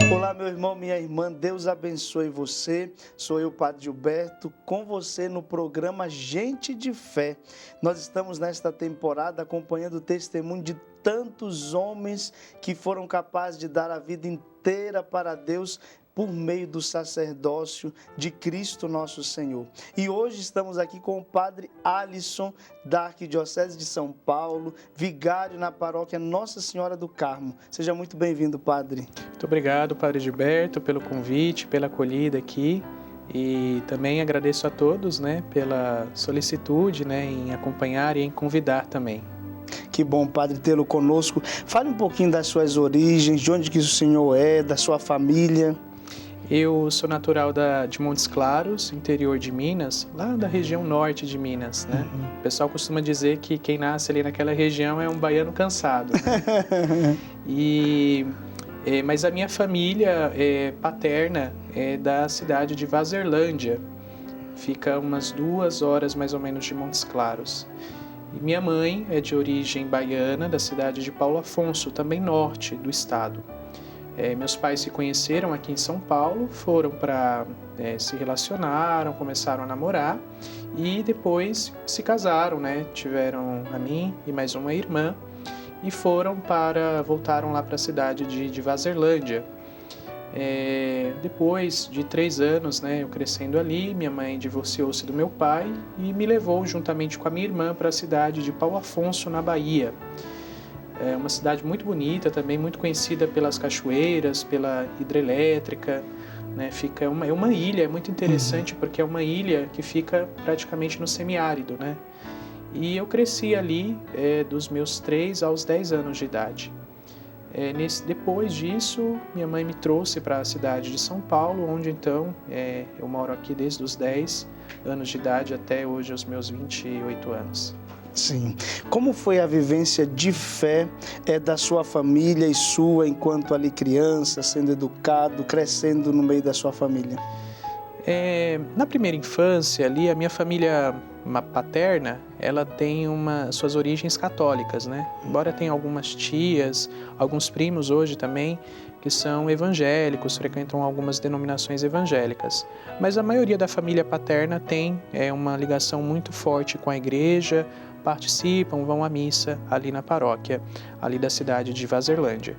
Olá, meu irmão, minha irmã, Deus abençoe você. Sou eu, Padre Gilberto, com você no programa Gente de Fé. Nós estamos nesta temporada acompanhando o testemunho de tantos homens que foram capazes de dar a vida inteira para Deus por meio do sacerdócio de Cristo nosso Senhor. E hoje estamos aqui com o Padre Alisson, da Arquidiocese de São Paulo, vigário na paróquia Nossa Senhora do Carmo. Seja muito bem-vindo, Padre. Muito obrigado, Padre Gilberto, pelo convite, pela acolhida aqui. E também agradeço a todos, pela solicitude, em acompanhar e em convidar também. Que bom, Padre, tê-lo conosco. Fale um pouquinho das suas origens, de onde que o senhor é, da sua família. Eu sou natural de Montes Claros, interior de Minas, lá da região norte de Minas, O pessoal costuma dizer que quem nasce ali naquela região é um baiano cansado, Mas a minha família paterna é da cidade de Vazerlândia, fica umas 2 horas mais ou menos de Montes Claros. E minha mãe é de origem baiana, da cidade de Paulo Afonso, também norte do estado. Meus pais se conheceram aqui em São Paulo, foram se relacionaram, começaram a namorar e depois se casaram, Tiveram a mim e mais uma irmã e voltaram lá para a cidade de Vazerlândia. Depois de 3 anos, eu crescendo ali, minha mãe divorciou-se do meu pai e me levou juntamente com a minha irmã para a cidade de Paulo Afonso, na Bahia. É uma cidade muito bonita, também muito conhecida pelas cachoeiras, pela hidrelétrica, É uma ilha, é muito interessante porque é uma ilha que fica praticamente no semiárido, E eu cresci ali dos meus 3 aos 10 anos de idade. Depois disso, minha mãe me trouxe para a cidade de São Paulo, onde então eu moro aqui desde os 10 anos de idade até hoje, os meus 28 anos. Sim. Como foi a vivência de fé da sua família e sua, enquanto ali criança, sendo educado, crescendo no meio da sua família? Na primeira infância ali, a minha família paterna, ela tem suas origens católicas, Embora tenha algumas tias, alguns primos hoje também, que são evangélicos, frequentam algumas denominações evangélicas. Mas a maioria da família paterna tem uma ligação muito forte com a igreja, participam, vão à missa ali na paróquia, ali da cidade de Vazerlândia.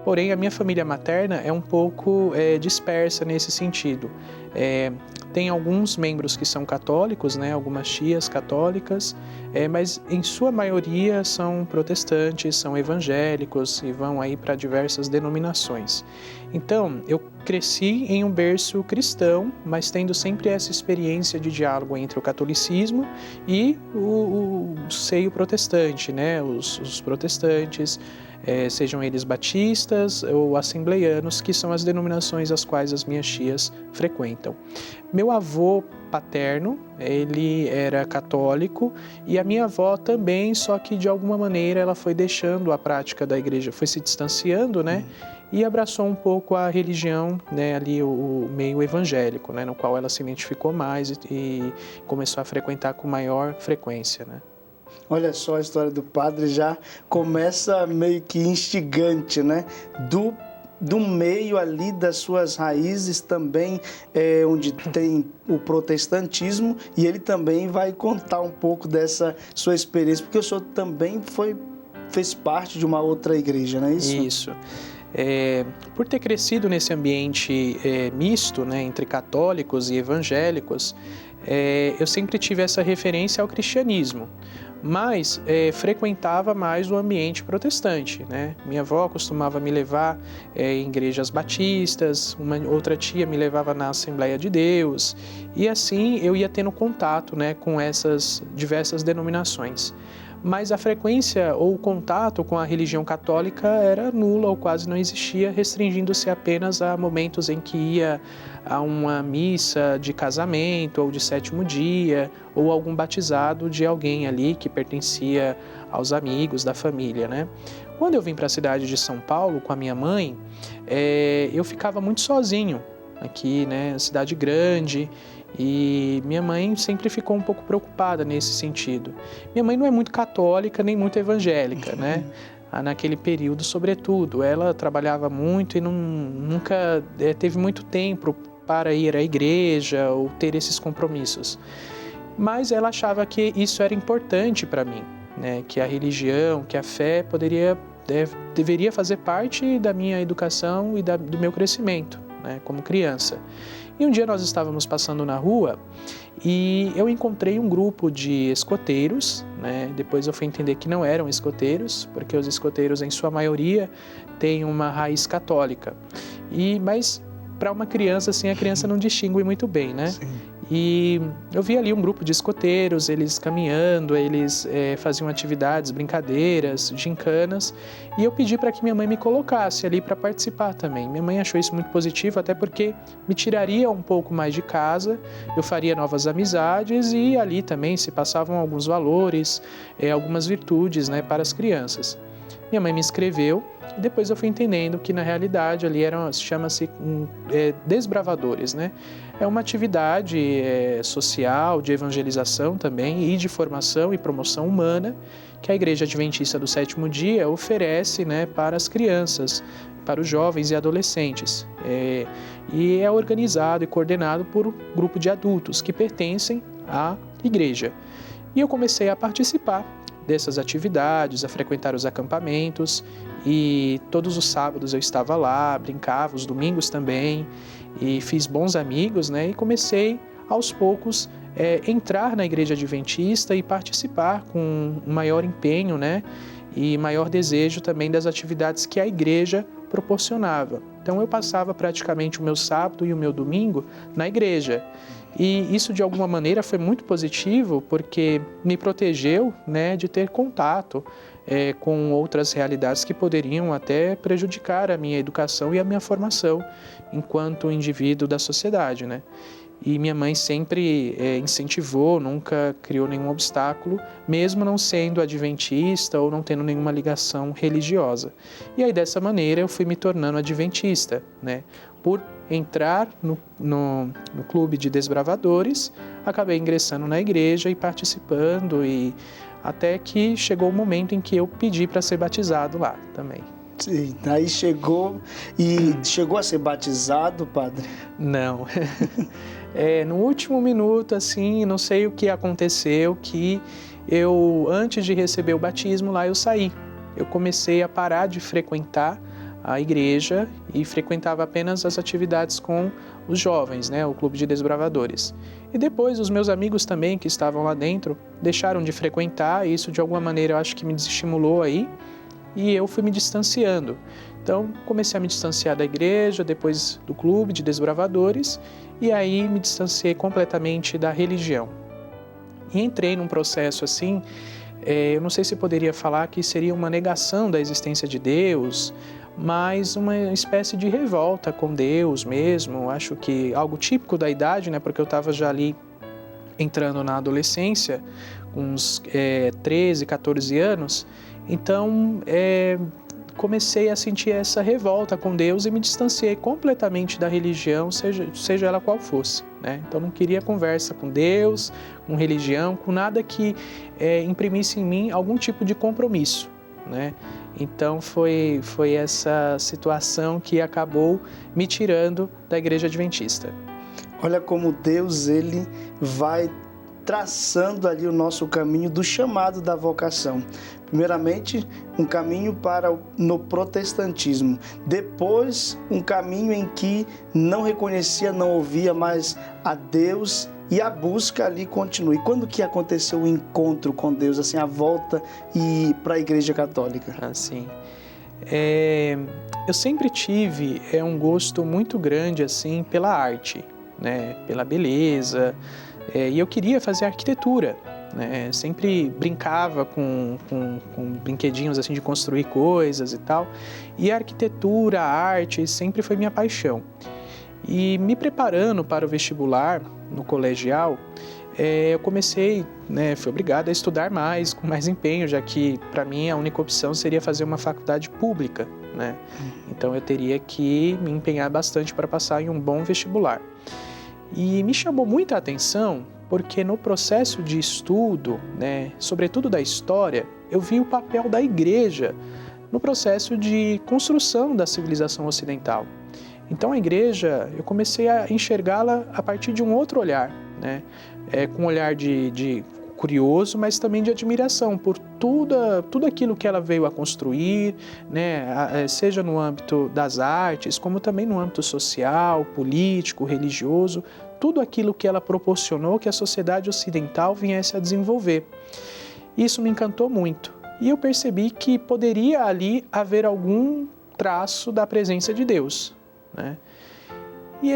Porém, a minha família materna é um pouco dispersa nesse sentido. Tem alguns membros que são católicos, algumas tias católicas, mas em sua maioria são protestantes, são evangélicos e vão aí para diversas denominações. Então, eu cresci em um berço cristão, mas tendo sempre essa experiência de diálogo entre o catolicismo e o seio protestante, Os protestantes, sejam eles batistas ou assembleianos, que são as denominações às quais as minhas tias frequentam. Meu avô paterno, ele era católico e a minha avó também, só que de alguma maneira ela foi deixando a prática da igreja, foi se distanciando, E abraçou um pouco a religião, ali o meio evangélico, no qual ela se identificou mais e começou a frequentar com maior frequência, Olha só, a história do padre já começa meio que instigante, Do meio ali das suas raízes também, onde tem o protestantismo, e ele também vai contar um pouco dessa sua experiência, porque o senhor também fez parte de uma outra igreja, não é isso? Isso. Por ter crescido nesse ambiente misto, entre católicos e evangélicos, eu sempre tive essa referência ao cristianismo, mas frequentava mais o ambiente protestante, Minha avó costumava me levar em igrejas batistas, uma outra tia me levava na Assembleia de Deus, e assim eu ia tendo contato, com essas diversas denominações. Mas a frequência ou o contato com a religião católica era nula ou quase não existia, restringindo-se apenas a momentos em que ia a uma missa de casamento ou de 7º dia, ou algum batizado de alguém ali que pertencia aos amigos da família, Quando eu vim para a cidade de São Paulo com a minha mãe, eu ficava muito sozinho aqui, cidade grande, e minha mãe sempre ficou um pouco preocupada nesse sentido. Minha mãe não é muito católica nem muito evangélica, naquele período, sobretudo. Ela trabalhava muito e nunca teve muito tempo para ir à igreja ou ter esses compromissos. Mas ela achava que isso era importante para mim, né? Que a religião, que a fé deveria fazer parte da minha educação e do meu crescimento, né? Como criança. E um dia nós estávamos passando na rua e eu encontrei um grupo de escoteiros, né? Depois eu fui entender que não eram escoteiros, porque os escoteiros, em sua maioria, têm uma raiz católica. Mas para uma criança, assim, a criança não distingue muito bem, né? Sim. E eu vi ali um grupo de escoteiros, eles caminhando, eles faziam atividades, brincadeiras, gincanas, e eu pedi para que minha mãe me colocasse ali para participar também. Minha mãe achou isso muito positivo, até porque me tiraria um pouco mais de casa, eu faria novas amizades e ali também se passavam alguns valores, algumas virtudes, né, para as crianças. Minha mãe me inscreveu e depois eu fui entendendo que na realidade ali chama-se desbravadores, né? É uma atividade social, de evangelização também e de formação e promoção humana que a Igreja Adventista do Sétimo Dia oferece, né, para as crianças, para os jovens e adolescentes. E é organizado e coordenado por um grupo de adultos que pertencem à igreja. E eu comecei a participar dessas atividades, a frequentar os acampamentos, e todos os sábados eu estava lá, brincava, os domingos também, e fiz bons amigos, né? E comecei aos poucos entrar na Igreja Adventista e participar com um maior empenho, né? E maior desejo também das atividades que a igreja proporcionava. Então eu passava praticamente o meu sábado e o meu domingo na igreja. E isso de alguma maneira foi muito positivo porque me protegeu, né, de ter contato com outras realidades que poderiam até prejudicar a minha educação e a minha formação enquanto indivíduo da sociedade, né? E minha mãe sempre incentivou, nunca criou nenhum obstáculo, mesmo não sendo adventista ou não tendo nenhuma ligação religiosa. E aí, dessa maneira, eu fui me tornando adventista, né? Por entrar no clube de desbravadores, acabei ingressando na igreja e participando, e até que chegou o momento em que eu pedi para ser batizado lá também. Sim, aí chegou a ser batizado, padre? Não. No último minuto, assim, não sei o que aconteceu, que eu, antes de receber o batismo lá, eu saí. Eu comecei a parar de frequentar a igreja e frequentava apenas as atividades com os jovens, né, o clube de desbravadores. E depois os meus amigos também que estavam lá dentro deixaram de frequentar, e isso de alguma maneira eu acho que me desestimulou aí, e eu fui me distanciando. Então comecei a me distanciar da igreja, depois do clube de desbravadores, e aí me distanciei completamente da religião. E entrei num processo assim, eu não sei se poderia falar que seria uma negação da existência de Deus, mas uma espécie de revolta com Deus mesmo. Acho que algo típico da idade, né? Porque eu estava já ali entrando na adolescência, com uns 13, 14 anos. Então, comecei a sentir essa revolta com Deus e me distanciei completamente da religião, seja ela qual fosse, né? Então, não queria conversa com Deus, com religião, com nada que imprimisse em mim algum tipo de compromisso, né? Então, foi essa situação que acabou me tirando da Igreja Adventista. Olha como Deus, Ele vai traçando ali o nosso caminho do chamado da vocação. Primeiramente, um caminho no protestantismo. Depois, um caminho em que não reconhecia, não ouvia mais a Deus, e a busca ali continua. E quando que aconteceu o encontro com Deus, assim, a volta para a Igreja Católica? Assim, eu sempre tive um gosto muito grande assim pela arte, né, pela beleza, e eu queria fazer arquitetura, né? Sempre brincava com brinquedinhos assim de construir coisas e tal. E a arquitetura, a arte sempre foi minha paixão. E me preparando para o vestibular no colegial, eu comecei, né, fui obrigado a estudar mais, com mais empenho, já que para mim a única opção seria fazer uma faculdade pública, né? Então eu teria que me empenhar bastante para passar em um bom vestibular. E me chamou muita atenção porque no processo de estudo, né, sobretudo da história, eu vi o papel da igreja no processo de construção da civilização ocidental. Então a igreja, eu comecei a enxergá-la a partir de um outro olhar, né? Com um olhar de curioso, mas também de admiração por tudo aquilo que ela veio a construir, né? Seja no âmbito das artes, como também no âmbito social, político, religioso, tudo aquilo que ela proporcionou que a sociedade ocidental viesse a desenvolver. Isso me encantou muito e eu percebi que poderia ali haver algum traço da presença de Deus, né? E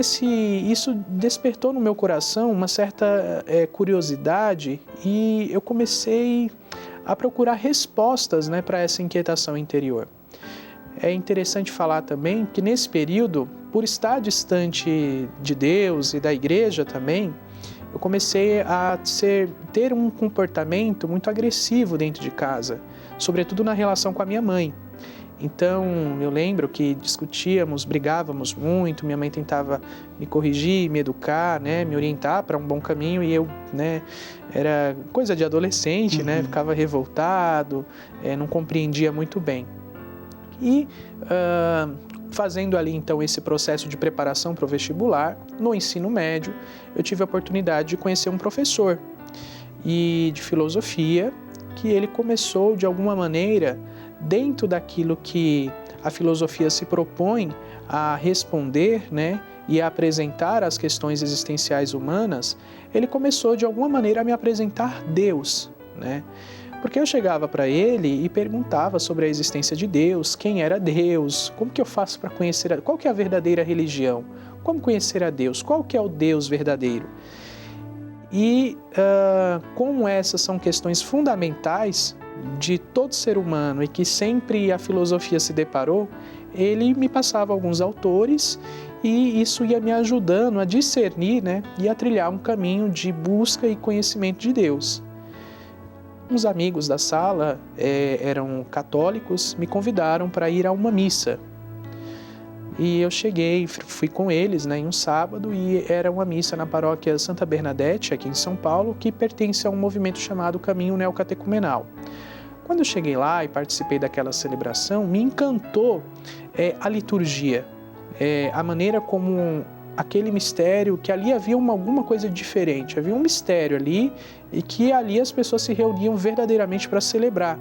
isso despertou no meu coração uma certa curiosidade e eu comecei a procurar respostas, né, para essa inquietação interior. É interessante falar também que nesse período, por estar distante de Deus e da igreja também, eu comecei a ter um comportamento muito agressivo dentro de casa, sobretudo na relação com a minha mãe. Então, eu lembro que discutíamos, brigávamos muito, minha mãe tentava me corrigir, me educar, né, me orientar para um bom caminho e eu, né, era coisa de adolescente, né, ficava revoltado, não compreendia muito bem. E fazendo ali então esse processo de preparação para o vestibular, no ensino médio, eu tive a oportunidade de conhecer um professor de filosofia, que ele começou de alguma maneira, dentro daquilo que a filosofia se propõe a responder, né, e a apresentar as questões existenciais humanas, ele começou de alguma maneira a me apresentar Deus, né? Porque eu chegava para ele e perguntava sobre a existência de Deus, quem era Deus, como que eu faço para conhecer, qual que é a verdadeira religião, como conhecer a Deus, qual que é o Deus verdadeiro. E como essas são questões fundamentais de todo ser humano e que sempre a filosofia se deparou, ele me passava alguns autores e isso ia me ajudando a discernir, né, e a trilhar um caminho de busca e conhecimento de Deus. Uns amigos da sala eram católicos, me convidaram para ir a uma missa. E eu cheguei, fui com eles, né, em um sábado e era uma missa na paróquia Santa Bernadette, aqui em São Paulo, que pertence a um movimento chamado Caminho Neocatecumenal. Quando eu cheguei lá e participei daquela celebração, me encantou a liturgia, a maneira como aquele mistério, que ali havia alguma coisa diferente, havia um mistério ali e que ali as pessoas se reuniam verdadeiramente para celebrar.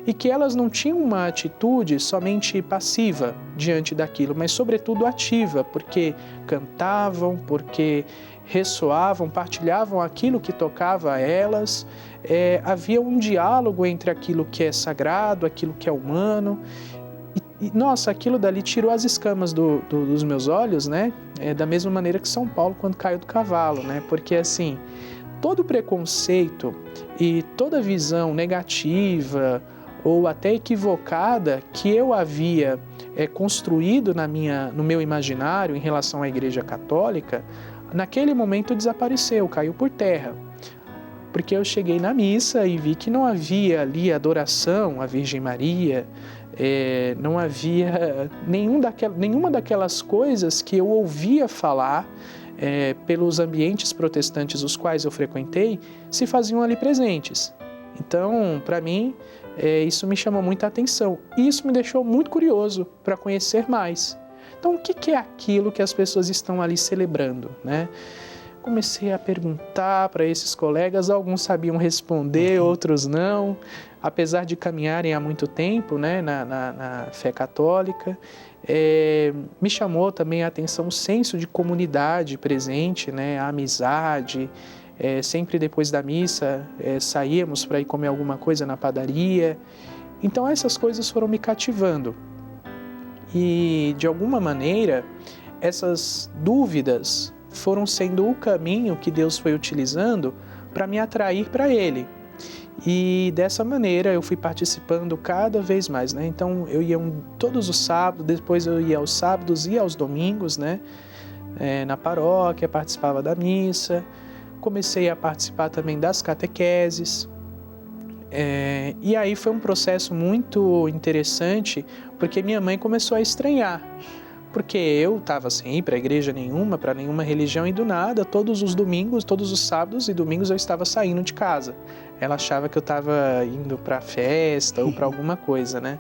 E que elas não tinham uma atitude somente passiva diante daquilo, mas sobretudo ativa, porque cantavam, porque ressoavam, partilhavam aquilo que tocava a elas, havia um diálogo entre aquilo que é sagrado, aquilo que é humano. E nossa, aquilo dali tirou as escamas dos meus olhos, né? Da mesma maneira que São Paulo quando caiu do cavalo, né? Porque assim, todo preconceito e toda visão negativa ou até equivocada que eu havia construído no meu imaginário em relação à Igreja Católica, naquele momento desapareceu, caiu por terra. Porque eu cheguei na missa e vi que não havia ali adoração à Virgem Maria, não havia nenhuma daquelas coisas que eu ouvia falar pelos ambientes protestantes os quais eu frequentei, se faziam ali presentes. Então, para mim, isso me chamou muita atenção e isso me deixou muito curioso para conhecer mais. Então, o que é aquilo que as pessoas estão ali celebrando, né? Comecei a perguntar para esses colegas, alguns sabiam responder, outros não, apesar de caminharem há muito tempo, né, na fé católica. Me chamou também a atenção o senso de comunidade presente, né, a amizade. Sempre depois da missa saíamos para ir comer alguma coisa na padaria. Então essas coisas foram me cativando. E de alguma maneira essas dúvidas foram sendo o caminho que Deus foi utilizando para me atrair para Ele. E dessa maneira eu fui participando cada vez mais, né? Então eu ia todos os sábados, depois eu ia aos sábados e aos domingos, né? Na paróquia, participava da missa. Comecei a participar também das catequeses. E aí foi um processo muito interessante, porque minha mãe começou a estranhar. Porque eu estava sem ir para igreja nenhuma, para nenhuma religião, e do nada, todos os domingos, todos os sábados e domingos eu estava saindo de casa. Ela achava que eu estava indo para festa ou para alguma coisa, né?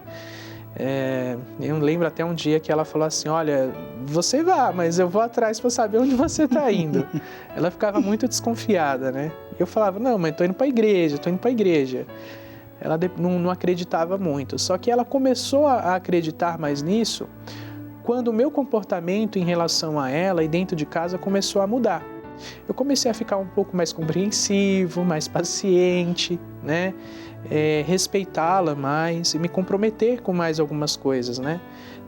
Eu lembro até um dia que ela falou assim, olha, você vá, mas eu vou atrás para saber onde você está indo. Ela ficava muito desconfiada, né? Eu falava, não, mas estou indo para a igreja. Ela não acreditava muito, só que ela começou a acreditar mais nisso quando o meu comportamento em relação a ela e dentro de casa começou a mudar. Eu comecei a ficar um pouco mais compreensivo, mais paciente, né? Respeitá-la mais e me comprometer com mais algumas coisas, né?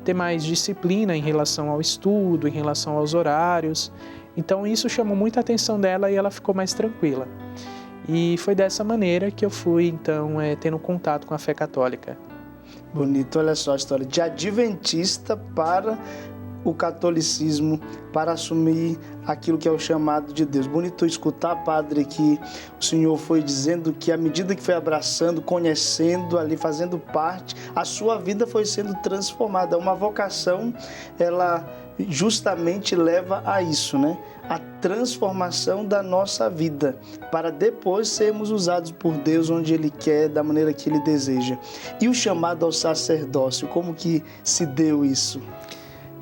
Ter mais disciplina em relação ao estudo, em relação aos horários. Então isso chamou muita atenção dela e ela ficou mais tranquila. E foi dessa maneira que eu fui, então, tendo contato com a fé católica. Bonito, olha só a história de adventista para o catolicismo, para assumir aquilo que é o chamado de Deus. Bonito escutar, padre, que o senhor foi dizendo que à medida que foi abraçando, conhecendo ali, fazendo parte, a sua vida foi sendo transformada. Uma vocação, ela justamente leva a isso, né? A transformação da nossa vida, para depois sermos usados por Deus onde Ele quer, da maneira que Ele deseja. E o chamado ao sacerdócio, como que se deu isso?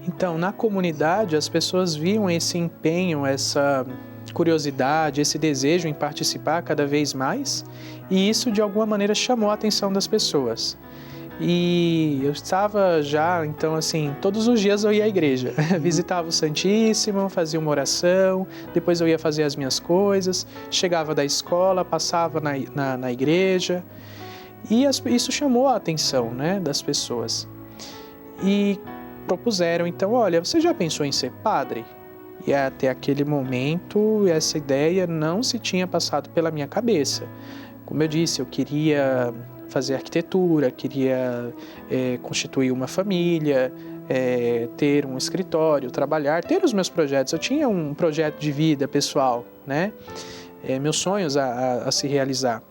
Então, na comunidade, as pessoas viam esse empenho, essa curiosidade, esse desejo em participar cada vez mais, e isso, de alguma maneira, chamou a atenção das pessoas. E eu estava já, então, assim, todos os dias eu ia à igreja, visitava o Santíssimo, fazia uma oração, depois eu ia fazer as minhas coisas, chegava da escola, passava na igreja, e isso chamou a atenção, né, das pessoas. E propuseram, então, olha, você já pensou em ser padre? E até aquele momento, essa ideia não se tinha passado pela minha cabeça. Como eu disse, eu queria fazer arquitetura, queria constituir uma família, ter um escritório, trabalhar, ter os meus projetos. Eu tinha um projeto de vida pessoal, né? Meus sonhos a se realizar.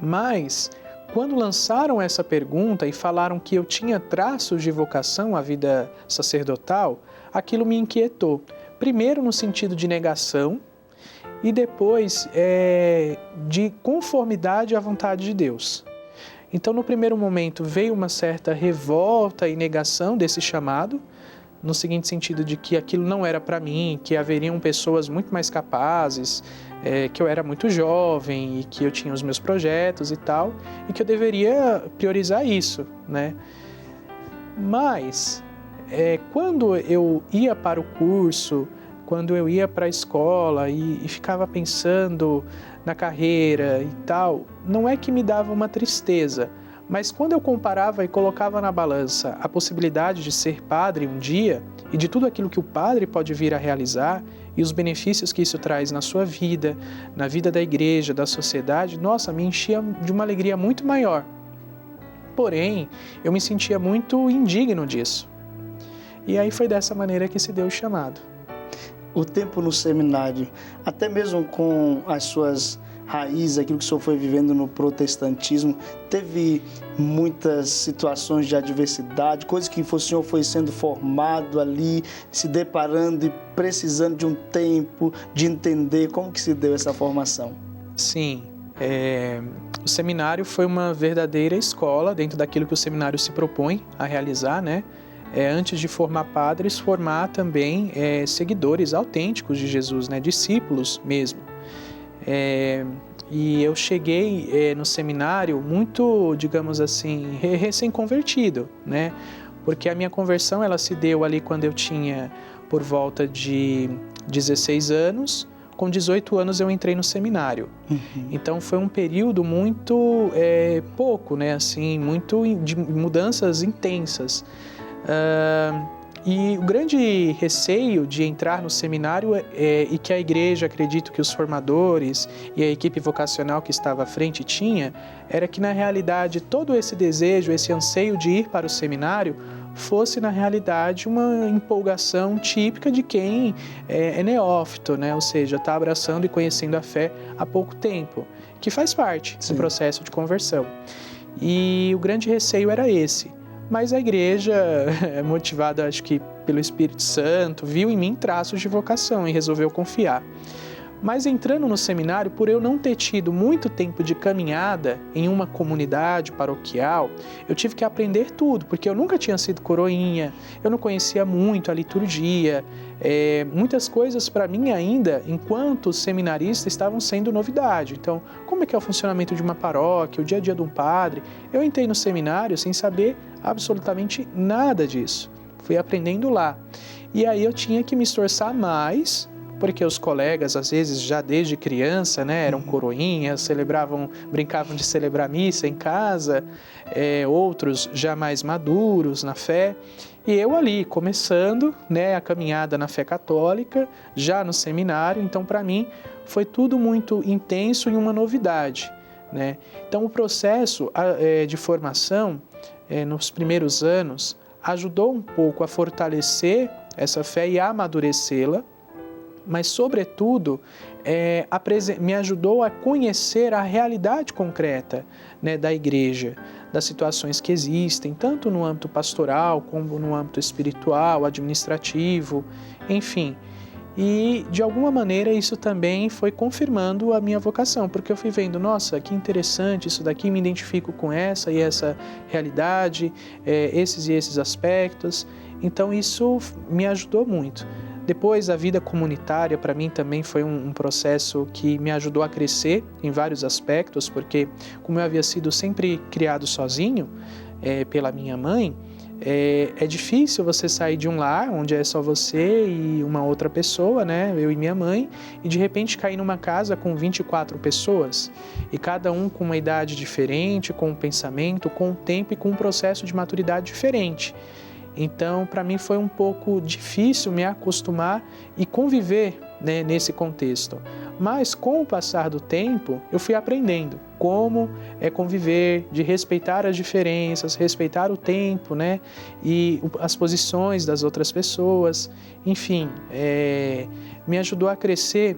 Mas quando lançaram essa pergunta e falaram que eu tinha traços de vocação à vida sacerdotal, aquilo me inquietou. Primeiro no sentido de negação e depois de conformidade à vontade de Deus. Então, no primeiro momento, veio uma certa revolta e negação desse chamado, no seguinte sentido de que aquilo não era para mim, que haveriam pessoas muito mais capazes, que eu era muito jovem e que eu tinha os meus projetos e tal, e que eu deveria priorizar isso, né? Mas, quando eu ia para o curso, quando eu ia para a escola e ficava pensando na carreira e tal, não é que me dava uma tristeza, mas quando eu comparava e colocava na balança a possibilidade de ser padre um dia e de tudo aquilo que o padre pode vir a realizar e os benefícios que isso traz na sua vida, na vida da igreja, da sociedade, nossa, me enchia de uma alegria muito maior. Porém, eu me sentia muito indigno disso. E aí foi dessa maneira que se deu o chamado. O tempo no seminário, até mesmo com as suas raízes, aquilo que o senhor foi vivendo no protestantismo, teve muitas situações de adversidade, coisas que o senhor foi sendo formado ali, se deparando e precisando de um tempo, de entender como que se deu essa formação. Sim, o seminário foi uma verdadeira escola dentro daquilo que o seminário se propõe a realizar, né? Antes de formar padres, formar também seguidores autênticos de Jesus, né? Discípulos mesmo. E eu cheguei no seminário muito, digamos assim, recém-convertido, né? Porque a minha conversão ela se deu ali quando eu tinha por volta de 16 anos. Com 18 anos eu entrei no seminário. Uhum. Então foi um período muito pouco, né? Assim, muito de mudanças intensas. E o grande receio de entrar no seminário e que a igreja, acredito que os formadores e a equipe vocacional que estava à frente tinha, era que na realidade todo esse desejo, esse anseio de ir para o seminário fosse na realidade uma empolgação típica de quem é neófito, né? Ou seja, está abraçando e conhecendo a fé há pouco tempo, que faz parte do processo de conversão. E o grande receio era esse. Mas a igreja, motivada acho que pelo Espírito Santo, viu em mim traços de vocação e resolveu confiar. Mas entrando no seminário, por eu não ter tido muito tempo de caminhada em uma comunidade paroquial, eu tive que aprender tudo, porque eu nunca tinha sido coroinha, eu não conhecia muito a liturgia, muitas coisas para mim ainda, enquanto seminarista, estavam sendo novidade. Então, como é que é o funcionamento de uma paróquia, o dia a dia de um padre? Eu entrei no seminário sem saber absolutamente nada disso. Fui aprendendo lá. E aí eu tinha que me esforçar mais, porque os colegas, às vezes, já desde criança, né, eram coroinhas, brincavam de celebrar missa em casa, outros já mais maduros na fé. E eu ali, começando, né, a caminhada na fé católica, já no seminário, então para mim foi tudo muito intenso e uma novidade, né? Então o processo de formação, nos primeiros anos, ajudou um pouco a fortalecer essa fé e a amadurecê-la, mas, sobretudo, me ajudou a conhecer a realidade concreta, né, da igreja, das situações que existem, tanto no âmbito pastoral, como no âmbito espiritual, administrativo, enfim. E, de alguma maneira, isso também foi confirmando a minha vocação, porque eu fui vendo, nossa, que interessante isso daqui, me identifico com essa e essa realidade, esses e esses aspectos. Então, isso me ajudou muito. Depois, a vida comunitária, para mim, também foi um processo que me ajudou a crescer em vários aspectos, porque, como eu havia sido sempre criado sozinho pela minha mãe, é difícil você sair de um lar onde é só você e uma outra pessoa, né, eu e minha mãe, e de repente cair numa casa com 24 pessoas, e cada um com uma idade diferente, com um pensamento, com um tempo e com um processo de maturidade diferente. Então, para mim foi um pouco difícil me acostumar e conviver, né, nesse contexto. Mas, com o passar do tempo, eu fui aprendendo como conviver, de respeitar as diferenças, respeitar o tempo, né, e as posições das outras pessoas. Enfim, me ajudou a crescer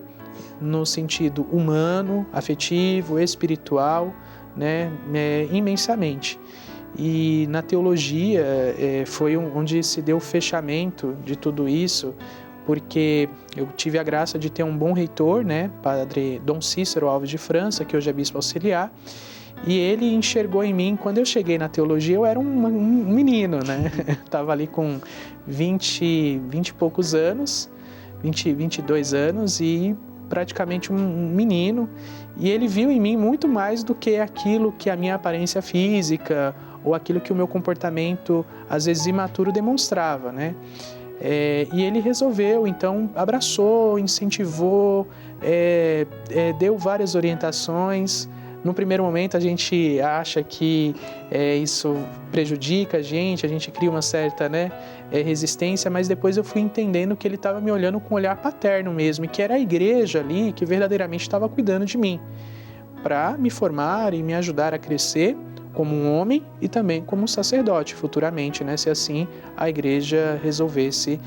no sentido humano, afetivo, espiritual, né, imensamente. E na teologia foi onde se deu o fechamento de tudo isso, porque eu tive a graça de ter um bom reitor, né, padre Dom Cícero Alves de França, que hoje é bispo auxiliar, e ele enxergou em mim, quando eu cheguei na teologia, eu era um menino, né, estava ali com 20 e poucos anos, 22 anos e praticamente um menino, e ele viu em mim muito mais do que aquilo que a minha aparência física ou aquilo que o meu comportamento, às vezes imaturo, demonstrava, né? E ele resolveu, então, abraçou, incentivou, deu várias orientações. No primeiro momento, a gente acha que isso prejudica a gente cria uma certa, né, resistência, mas depois eu fui entendendo que ele estava me olhando com um olhar paterno mesmo, e que era a igreja ali que verdadeiramente estava cuidando de mim, para me formar e me ajudar a crescer como um homem e também como um sacerdote futuramente, né, se assim a igreja resolvesse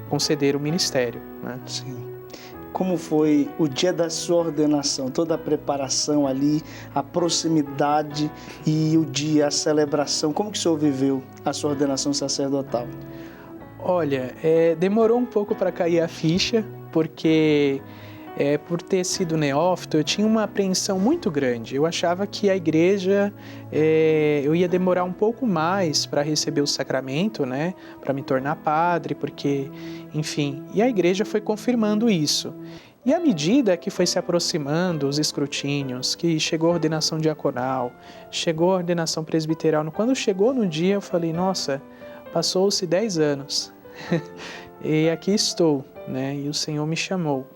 conceder o ministério, né? Sim. Como foi o dia da sua ordenação? Toda a preparação ali, a proximidade e o dia, a celebração. Como que o senhor viveu a sua ordenação sacerdotal? Olha, demorou um pouco para cair a ficha, porque por ter sido neófito, eu tinha uma apreensão muito grande. Eu achava que a igreja, eu ia demorar um pouco mais para receber o sacramento, né, para me tornar padre, porque, enfim, e a igreja foi confirmando isso. E à medida que foi se aproximando os escrutínios, que chegou a ordenação diaconal, chegou a ordenação presbiteral, quando chegou no dia eu falei, nossa, passou-se 10 anos e aqui estou, né, e o Senhor me chamou.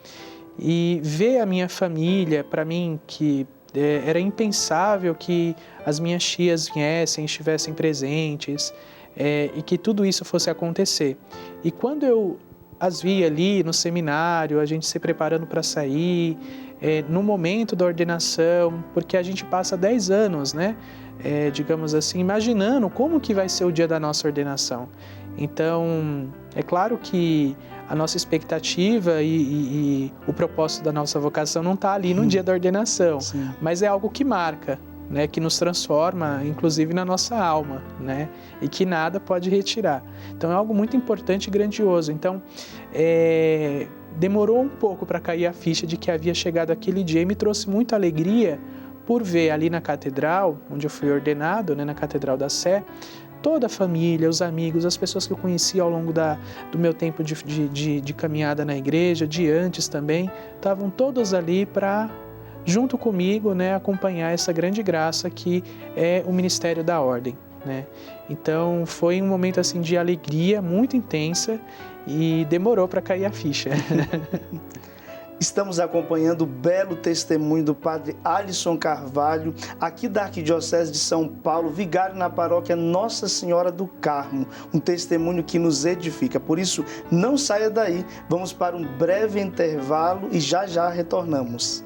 E ver a minha família, para mim, que era impensável que as minhas tias viessem, estivessem presentes, e que tudo isso fosse acontecer. E quando eu as vi ali no seminário, a gente se preparando para sair, no momento da ordenação, porque a gente passa 10 anos, né, digamos assim, imaginando como que vai ser o dia da nossa ordenação. Então, é claro que a nossa expectativa e o propósito da nossa vocação não está ali no dia da ordenação, sim, mas é algo que marca, né, que nos transforma, inclusive na nossa alma, né, e que nada pode retirar. Então é algo muito importante e grandioso. Então, demorou um pouco para cair a ficha de que havia chegado aquele dia e me trouxe muita alegria por ver ali na catedral, onde eu fui ordenado, né, na Catedral da Sé, toda a família, os amigos, as pessoas que eu conheci ao longo do meu tempo de caminhada na igreja, de antes também, estavam todos ali para, junto comigo, né, acompanhar essa grande graça que é o ministério da ordem, né? Então foi um momento assim de alegria muito intensa e demorou para cair a ficha. Estamos acompanhando o belo testemunho do padre Alisson Carvalho, aqui da Arquidiocese de São Paulo, vigário na paróquia Nossa Senhora do Carmo. Um testemunho que nos edifica. Por isso, não saia daí. Vamos para um breve intervalo e já já retornamos.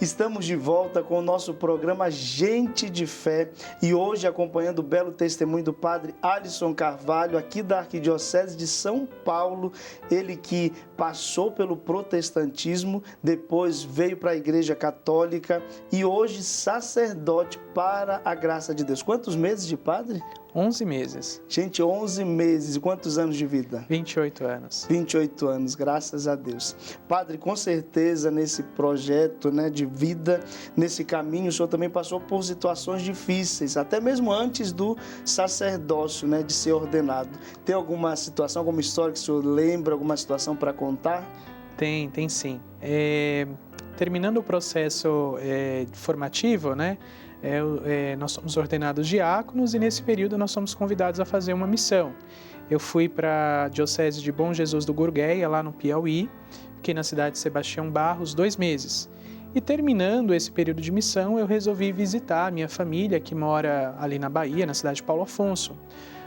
Estamos de volta com o nosso programa Gente de Fé e hoje acompanhando o belo testemunho do padre Alisson Carvalho, aqui da Arquidiocese de São Paulo, ele que passou pelo protestantismo, depois veio para a Igreja Católica e hoje sacerdote para a graça de Deus. Quantos meses de padre? 11 meses. Gente, 11 meses. E quantos anos de vida? 28 anos. 28 anos, graças a Deus. Padre, com certeza nesse projeto, né, de vida, nesse caminho, o senhor também passou por situações difíceis, até mesmo antes do sacerdócio, né, de ser ordenado. Tem alguma situação, alguma história que o senhor lembra, alguma situação para contar? Tem sim. Terminando o processo formativo, né? Nós somos ordenados diáconos e nesse período nós somos convidados a fazer uma missão. Eu fui para a Diocese de Bom Jesus do Gurgueia, lá no Piauí, fiquei na cidade de Sebastião Barros 2 meses. E terminando esse período de missão, eu resolvi visitar a minha família, que mora ali na Bahia, na cidade de Paulo Afonso.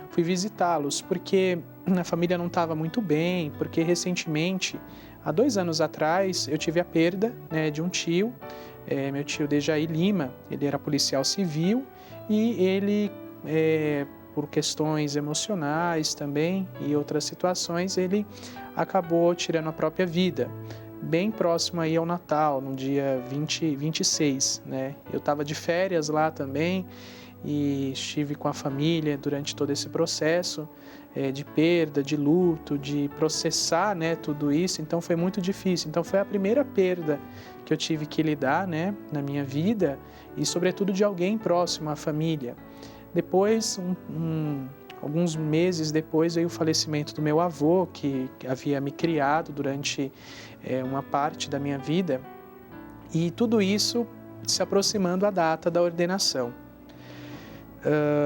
Fui visitá-los porque a família não estava muito bem, porque recentemente, há 2 anos atrás, eu tive a perda, né, de um tio, meu tio Dejaí Lima. Ele era policial civil e ele, por questões emocionais também e outras situações, ele acabou tirando a própria vida, bem próximo aí ao Natal, no dia 26, né? Eu estava de férias lá também e estive com a família durante todo esse processo de perda, de luto, de processar, né, tudo isso. Então foi muito difícil. Então foi a primeira perda que eu tive que lidar, né, na minha vida e sobretudo de alguém próximo à família. Depois, alguns meses depois, veio o falecimento do meu avô, que havia me criado durante uma parte da minha vida, e tudo isso se aproximando a data da ordenação.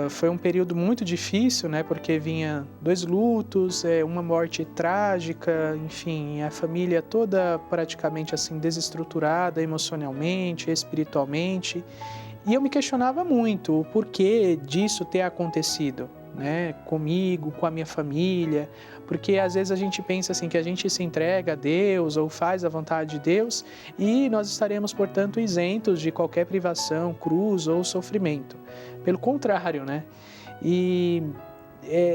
Foi um período muito difícil, né, porque vinha 2 lutos, uma morte trágica, enfim, a família toda praticamente assim desestruturada emocionalmente, espiritualmente, e eu me questionava muito o porquê disso ter acontecido, né, comigo, com a minha família, porque às vezes a gente pensa assim que a gente se entrega a Deus ou faz a vontade de Deus e nós estaremos, portanto, isentos de qualquer privação, cruz ou sofrimento. Pelo contrário, né? E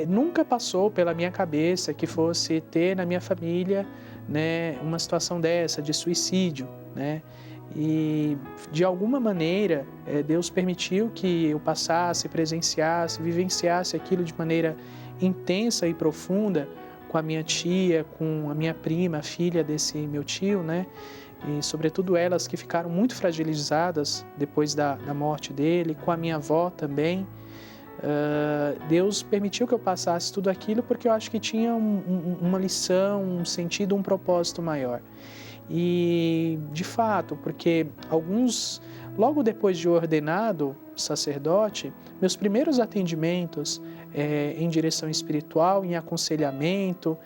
nunca passou pela minha cabeça que fosse ter na minha família, né, uma situação dessa, de suicídio, né? E de alguma maneira Deus permitiu que eu passasse, presenciasse, vivenciasse aquilo de maneira intensa e profunda com a minha tia, com a minha prima, filha desse meu tio, né? E sobretudo elas que ficaram muito fragilizadas depois da morte dele, com a minha avó também. Deus permitiu que eu passasse tudo aquilo porque eu acho que tinha uma lição, um sentido, um propósito maior. E, de fato, porque logo depois de ordenado sacerdote, meus primeiros atendimentos em direção espiritual, em aconselhamento,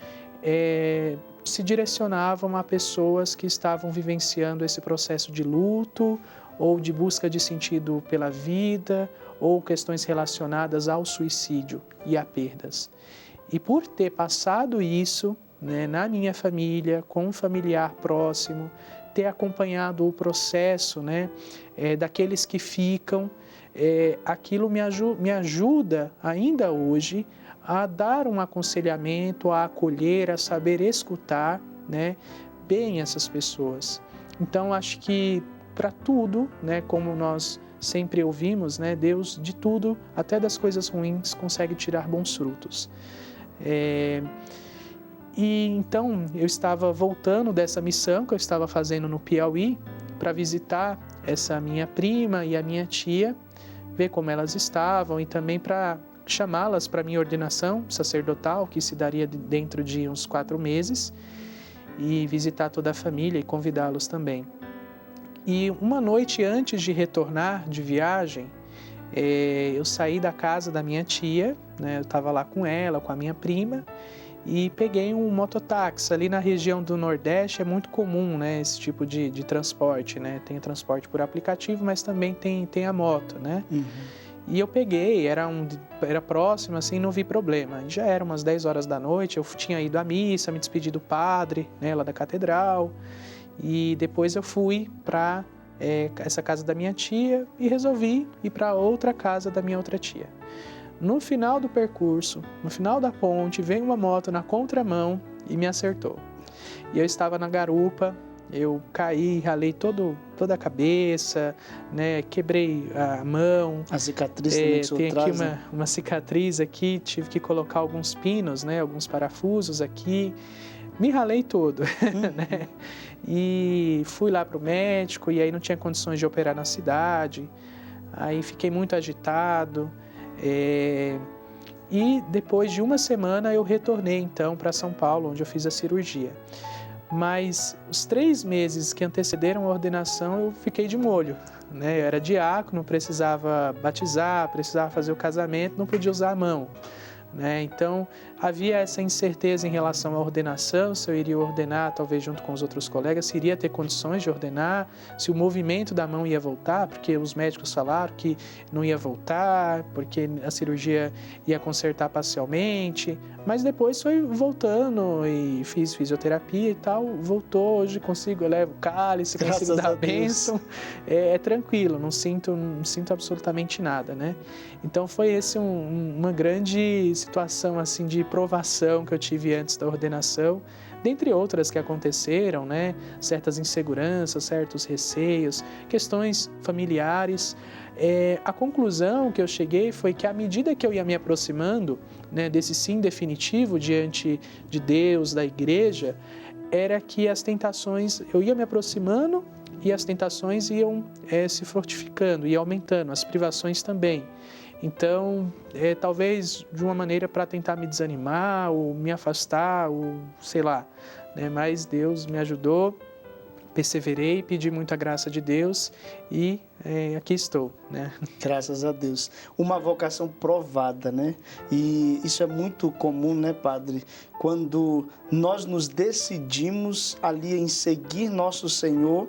se direcionavam a pessoas que estavam vivenciando esse processo de luto ou de busca de sentido pela vida ou questões relacionadas ao suicídio e a perdas. E por ter passado isso, né, na minha família, com um familiar próximo, ter acompanhado o processo, né, daqueles que ficam, aquilo me ajuda ainda hoje a dar um aconselhamento, a acolher, a saber escutar, né, bem essas pessoas. Então, acho que para tudo, né, como nós sempre ouvimos, né? Deus de tudo, até das coisas ruins, consegue tirar bons frutos. E então eu estava voltando dessa missão que eu estava fazendo no Piauí para visitar essa minha prima e a minha tia, ver como elas estavam e também para chamá-las para a minha ordenação sacerdotal, que se daria dentro de uns 4 meses, e visitar toda a família e convidá-los também. E uma noite antes de retornar de viagem, eu saí da casa da minha tia, né? Eu estava lá com ela, com a minha prima, e peguei um mototáxi. Ali na região do Nordeste é muito comum, né, esse tipo de transporte, né? Tem o transporte por aplicativo, mas também tem a moto, né? Uhum. E eu peguei, era próximo, assim, não vi problema. Já era umas 10 horas da noite, eu tinha ido à missa, me despedi do padre, né, lá da catedral, e depois eu fui para essa casa da minha tia e resolvi ir para outra casa da minha outra tia. No final do percurso, no final da ponte, veio uma moto na contramão e me acertou. E eu estava na garupa, eu caí, ralei toda a cabeça, né? Quebrei a mão. A cicatriz também que o senhor traz, né? Uma cicatriz aqui, tive que colocar alguns pinos, né? Alguns parafusos aqui. Me ralei todo, né? E fui lá para o médico e aí não tinha condições de operar na cidade. Aí fiquei muito agitado. E depois de uma semana eu retornei então para São Paulo, onde eu fiz a cirurgia. Mas os 3 meses que antecederam a ordenação eu fiquei de molho, né? Eu era diácono, precisava batizar, precisava fazer o casamento, não podia usar a mão, né? Então havia essa incerteza em relação à ordenação, se eu iria ordenar talvez junto com os outros colegas, se iria ter condições de ordenar, se o movimento da mão ia voltar, porque os médicos falaram que não ia voltar, porque a cirurgia ia consertar parcialmente, mas depois foi voltando e fiz fisioterapia e tal, voltou, hoje consigo, eu levo cálice, consigo dar a bênção, é tranquilo, não sinto absolutamente nada, né? Então foi esse uma grande situação assim de provação que eu tive antes da ordenação, dentre outras que aconteceram, né? Certas inseguranças, certos receios, questões familiares. A conclusão que eu cheguei foi que à medida que eu ia me aproximando, né, desse sim definitivo diante de Deus, da igreja, era que as tentações, eu ia me aproximando e as tentações iam se fortificando e aumentando, as privações também. Então, talvez de uma maneira para tentar me desanimar ou me afastar, ou sei lá, né? Mas Deus me ajudou, perseverei, pedi muita graça de Deus e aqui estou, né? Graças a Deus. Uma vocação provada, né? E isso é muito comum, né, padre? Quando nós nos decidimos ali em seguir nosso Senhor,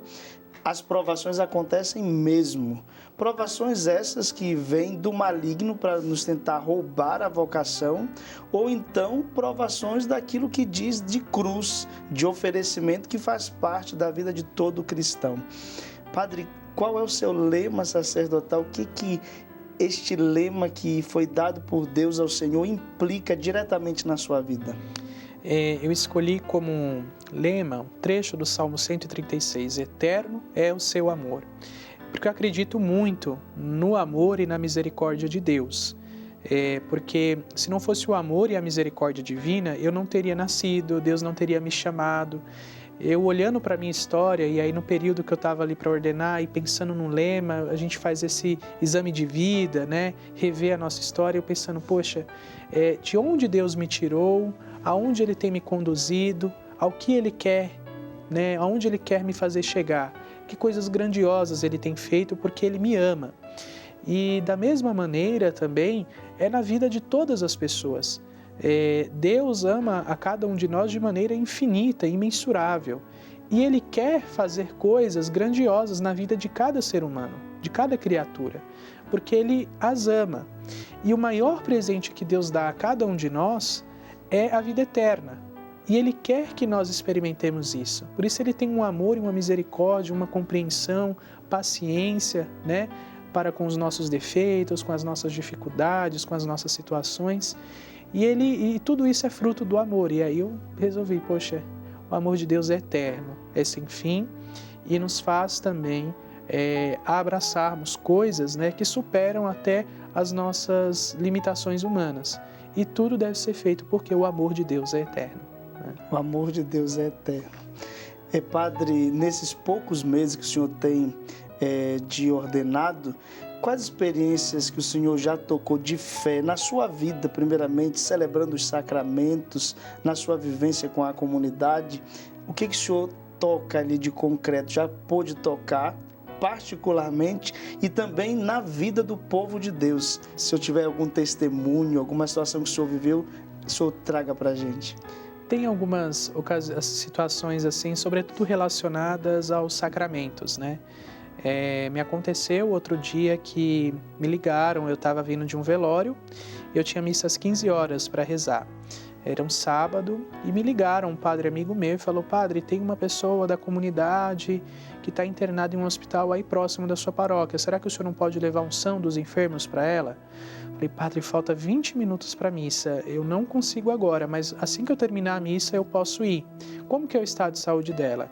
as provações acontecem mesmo. Provações essas que vêm do maligno para nos tentar roubar a vocação, ou então provações daquilo que diz de cruz, de oferecimento que faz parte da vida de todo cristão. Padre, qual é o seu lema sacerdotal? O que este lema que foi dado por Deus ao Senhor implica diretamente na sua vida? Eu escolhi como lema um trecho do Salmo 136, Eterno é o seu amor, porque eu acredito muito no amor e na misericórdia de Deus, porque se não fosse o amor e a misericórdia divina, eu não teria nascido, Deus não teria me chamado. Eu olhando para a minha história, e aí no período que eu estava ali para ordenar e pensando no lema, a gente faz esse exame de vida, né? Rever a nossa história, eu pensando, poxa, de onde Deus me tirou, aonde Ele tem me conduzido, ao que Ele quer, né? Aonde Ele quer me fazer chegar, que coisas grandiosas Ele tem feito porque Ele me ama. E da mesma maneira também é na vida de todas as pessoas. Deus ama a cada um de nós de maneira infinita, imensurável. E Ele quer fazer coisas grandiosas na vida de cada ser humano, de cada criatura, porque Ele as ama. E o maior presente que Deus dá a cada um de nós é a vida eterna. E Ele quer que nós experimentemos isso. Por isso Ele tem um amor e uma misericórdia, uma compreensão, paciência, né, para com os nossos defeitos, com as nossas dificuldades, com as nossas situações. E tudo isso é fruto do amor. E aí eu resolvi, poxa, o amor de Deus é eterno, é sem fim e nos faz também a abraçarmos coisas, né, que superam até as nossas limitações humanas. E tudo deve ser feito porque o amor de Deus é eterno, né? O amor de Deus é eterno. Padre, nesses poucos meses que o senhor tem de ordenado, quais experiências que o senhor já tocou de fé na sua vida, primeiramente, celebrando os sacramentos, na sua vivência com a comunidade? O que o senhor toca ali de concreto, já pôde tocar particularmente e também na vida do povo de Deus? Se eu tiver algum testemunho, alguma situação que o senhor viveu, o senhor traga para a gente. Tem algumas situações assim, sobretudo relacionadas aos sacramentos, né? Me aconteceu outro dia que me ligaram, eu estava vindo de um velório, eu tinha missa às 15 horas para rezar. Era um sábado e me ligaram, um padre amigo meu, e falou: padre, tem uma pessoa da comunidade que está internada em um hospital aí próximo da sua paróquia, será que o senhor não pode levar unção dos enfermos para ela? Falei: padre, falta 20 minutos para a missa, eu não consigo agora, mas assim que eu terminar a missa eu posso ir. Como que é o estado de saúde dela?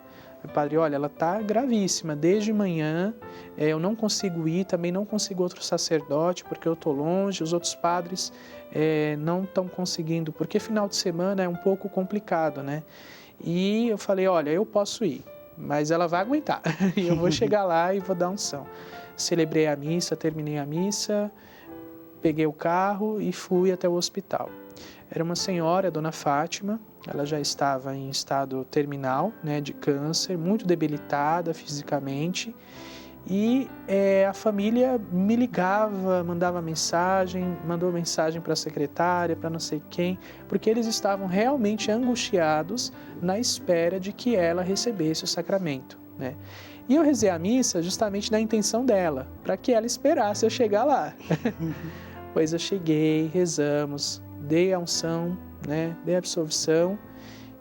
Padre, olha, ela está gravíssima, desde manhã, eu não consigo ir, também não consigo outro sacerdote, porque eu estou longe, os outros padres não estão conseguindo, porque final de semana é um pouco complicado, né? E eu falei: olha, eu posso ir, mas ela vai aguentar, e eu vou chegar lá e vou dar unção. Celebrei a missa, terminei a missa, peguei o carro e fui até o hospital. Era uma senhora, a dona Fátima, ela já estava em estado terminal, né, de câncer, muito debilitada fisicamente, e a família me ligava, mandava mensagem, mandou mensagem para a secretária, para não sei quem, porque eles estavam realmente angustiados na espera de que ela recebesse o sacramento, né? E eu rezei a missa justamente na intenção dela, para que ela esperasse eu chegar lá. Pois eu cheguei, rezamos, dei a unção, né, dei a absolvição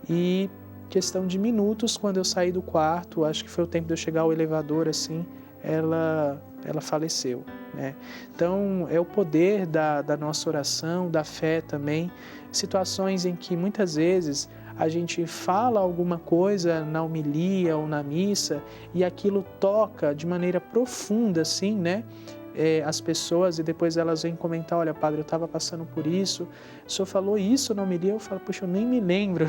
e questão de minutos, quando eu saí do quarto, acho que foi o tempo de eu chegar ao elevador, assim, ela faleceu, né? Então, é o poder da nossa oração, da fé também, situações em que muitas vezes a gente fala alguma coisa na homilia ou na missa e aquilo toca de maneira profunda, assim, né? As pessoas, e depois elas vêm comentar: olha, padre, eu estava passando por isso, o senhor falou isso na homilia, eu falo: puxa, eu nem me lembro.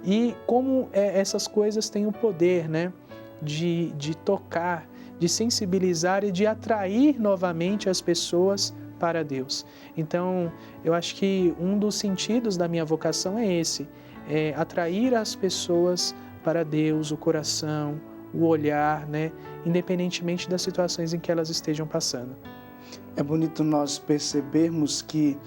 E como essas coisas têm o poder, né, de tocar, de sensibilizar e de atrair novamente as pessoas para Deus. Então, eu acho que um dos sentidos da minha vocação é esse, atrair as pessoas para Deus, o coração, o olhar, né, independentemente das situações em que elas estejam passando. É bonito nós percebermos que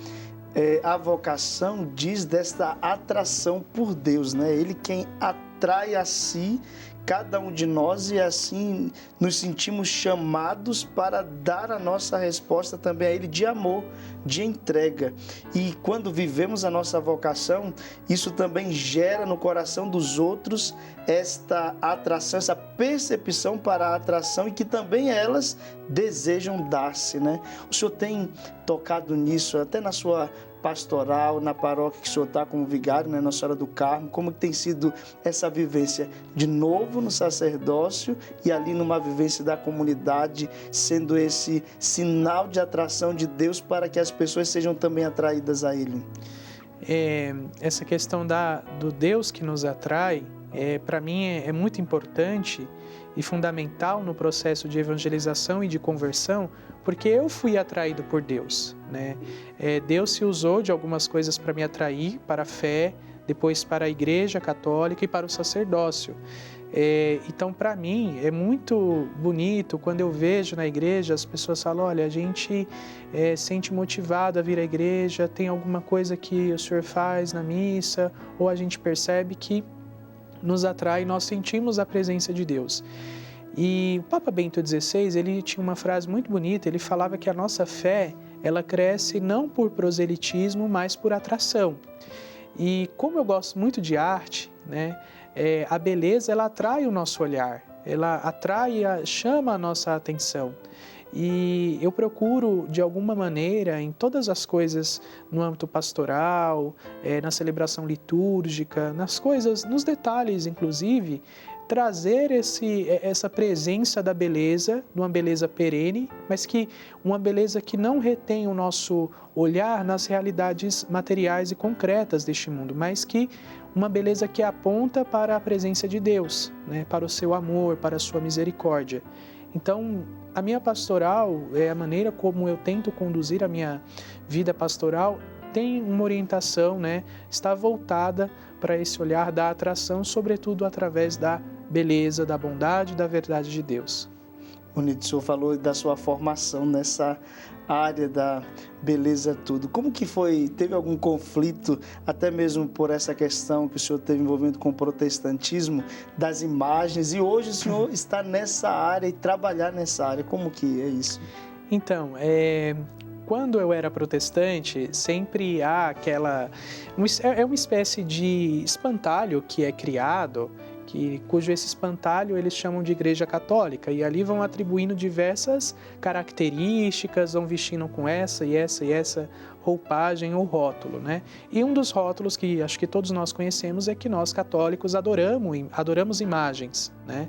a vocação diz desta atração por Deus, né? Ele quem atrai a si cada um de nós, e assim nos sentimos chamados para dar a nossa resposta também a Ele de amor, de entrega. E quando vivemos a nossa vocação, isso também gera no coração dos outros esta atração, essa percepção para a atração, e que também elas desejam dar-se, né? O senhor tem tocado nisso até na sua pastoral, na paróquia que o senhor está como vigário, né, Nossa Senhora do Carmo. Como tem sido essa vivência de novo no sacerdócio e ali numa vivência da comunidade, sendo esse sinal de atração de Deus para que as pessoas sejam também atraídas a Ele? Essa questão do Deus que nos atrai, para mim é muito importante e fundamental no processo de evangelização e de conversão, porque eu fui atraído por Deus, né? Deus se usou de algumas coisas para me atrair para a fé, depois para a Igreja Católica e para o sacerdócio. Então, para mim, é muito bonito quando eu vejo na igreja as pessoas falam: olha, a gente sente motivado a vir à igreja, tem alguma coisa que o senhor faz na missa, ou a gente percebe que nos atrai, nós sentimos a presença de Deus. E o Papa Bento XVI, ele tinha uma frase muito bonita, ele falava que a nossa fé, ela cresce não por proselitismo, mas por atração. E como eu gosto muito de arte, né, a beleza, ela atrai o nosso olhar, ela atrai, chama a nossa atenção. E eu procuro, de alguma maneira, em todas as coisas, no âmbito pastoral, na celebração litúrgica, nas coisas, nos detalhes, inclusive, trazer essa presença da beleza, de uma beleza perene, mas que uma beleza que não retém o nosso olhar nas realidades materiais e concretas deste mundo, mas que uma beleza que aponta para a presença de Deus, né? Para o seu amor, para a sua misericórdia. Então, a minha pastoral, a maneira como eu tento conduzir a minha vida pastoral, tem uma orientação, né? Está voltada para esse olhar da atração, sobretudo através da beleza, da bondade, da verdade de Deus. Bonito, o senhor falou da sua formação nessa área da beleza tudo. Como que foi? Teve algum conflito, até mesmo por essa questão que o senhor teve envolvimento com o protestantismo, das imagens, e hoje o senhor está nessa área e trabalhar nessa área. Como que é isso? Então, quando eu era protestante, sempre há é uma espécie de espantalho que é criado, cujo esse espantalho eles chamam de Igreja Católica, e ali vão atribuindo diversas características, vão vestindo com essa e essa e essa roupagem ou rótulo, né? E um dos rótulos que acho que todos nós conhecemos é que nós católicos adoramos imagens, né?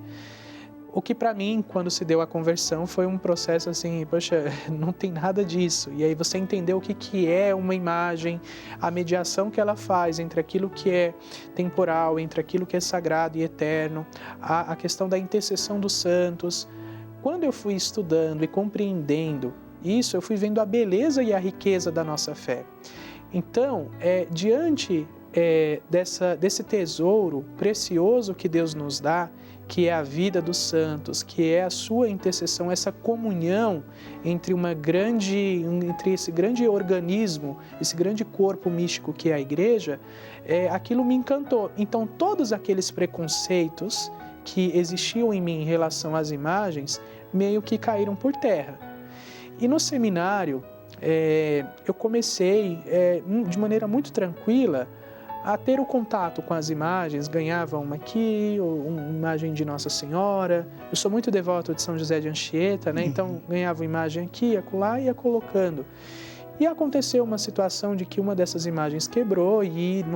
O que para mim, quando se deu a conversão, foi um processo assim, poxa, não tem nada disso. E aí você entendeu o que é uma imagem, a mediação que ela faz entre aquilo que é temporal, entre aquilo que é sagrado e eterno, a questão da intercessão dos santos. Quando eu fui estudando e compreendendo isso, eu fui vendo a beleza e a riqueza da nossa fé. Então, diante desse tesouro precioso que Deus nos dá, que é a vida dos santos, que é a sua intercessão, essa comunhão entre esse grande organismo, esse grande corpo místico que é a igreja, aquilo me encantou. Então, todos aqueles preconceitos que existiam em mim em relação às imagens, meio que caíram por terra. E no seminário, eu comecei, de maneira muito tranquila, a ter o contato com as imagens. Ganhava uma aqui, uma imagem de Nossa Senhora. Eu sou muito devoto de São José de Anchieta, né? Então ganhava uma imagem aqui, acolá, e ia colocando. E aconteceu uma situação de que uma dessas imagens quebrou e eu